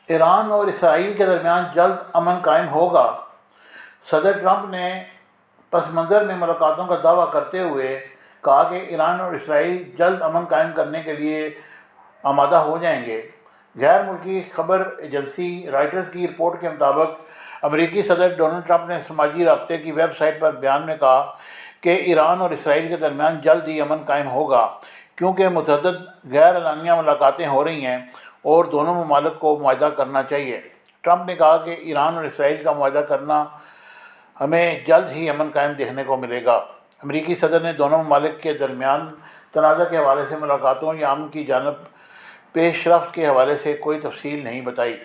ایران اور اسرائیل کے درمیان جلد امن قائم ہوگا۔ صدر ٹرمپ نے پس منظر میں ملاقاتوں کا دعویٰ کرتے ہوئے کہا کہ ایران اور اسرائیل جلد امن قائم کرنے کے لیے آمادہ ہو جائیں گے۔ غیر ملکی خبر ایجنسی رائٹرز کی رپورٹ کے مطابق امریکی صدر ڈونلڈ ٹرمپ نے سماجی رابطے کی ویب سائٹ پر بیان میں کہا کہ ایران اور اسرائیل کے درمیان جلد ہی امن قائم ہوگا، کیونکہ متعدد غیر اعلانیہ ملاقاتیں ہو رہی ہیں اور دونوں ممالک کو معاہدہ کرنا چاہیے۔ ٹرمپ نے کہا کہ ایران اور اسرائیل کا معاہدہ کرنا ہمیں جلد ہی امن قائم دیکھنے کو ملے گا۔ امریکی صدر نے دونوں ممالک کے درمیان تنازع کے حوالے سے ملاقاتوں یا امن کی جانب پیش رفت کے حوالے سے کوئی تفصیل نہیں بتائی،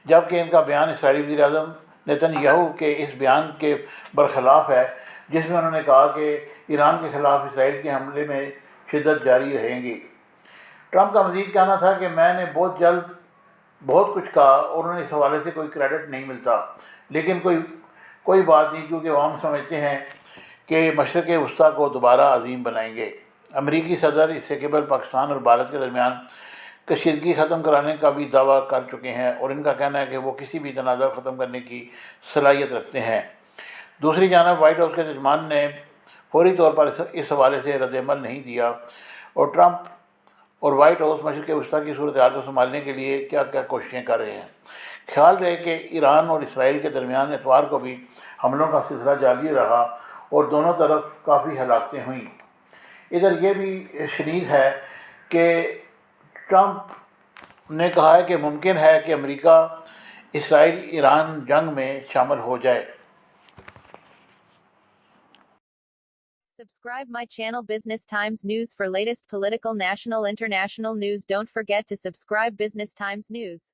جبکہ ان کا بیان اسرائیلی وزیر اعظم نیتن یاہو کے اس بیان کے برخلاف ہے جس میں انہوں نے کہا کہ ایران کے خلاف اسرائیل کے حملے میں شدت جاری رہیں گی۔ ٹرمپ کا مزید کہنا تھا کہ میں نے بہت کچھ کہا اور انہیں اس حوالے سے کوئی کریڈٹ نہیں ملتا، لیکن کوئی بات نہیں، کیونکہ عوام سمجھتے ہیں کہ مشرق وسطیٰ کو دوبارہ عظیم بنائیں گے۔ امریکی صدر اس سے قبل پاکستان اور بھارت کے درمیان کشیدگی ختم کرانے کا بھی دعویٰ کر چکے ہیں اور ان کا کہنا ہے کہ وہ کسی بھی تنازع کو ختم کرنے کی صلاحیت رکھتے ہیں۔ دوسری جانب وائٹ ہاؤس کے ترجمان نے فوری طور پر اس حوالے سے رد عمل نہیں دیا اور ٹرمپ اور وائٹ ہاؤس مشرق وسطیٰ کی صورتحال کو سنبھالنے کے لیے کیا کوششیں کر رہے ہیں۔ خیال رہے کہ ایران اور اسرائیل کے درمیان اتوار کو بھی حملوں کا سلسلہ جاری رہا اور دونوں طرف کافی ہلاکتیں ہوئیں۔ ادھر یہ بھی شنید ہے کہ ٹرمپ نے کہا ہے کہ ممکن ہے کہ امریکہ اسرائیل ایران جنگ میں شامل ہو جائے۔ Subscribe my channel Business Times News for latest political, national, international news. Don't forget to subscribe Business Times News.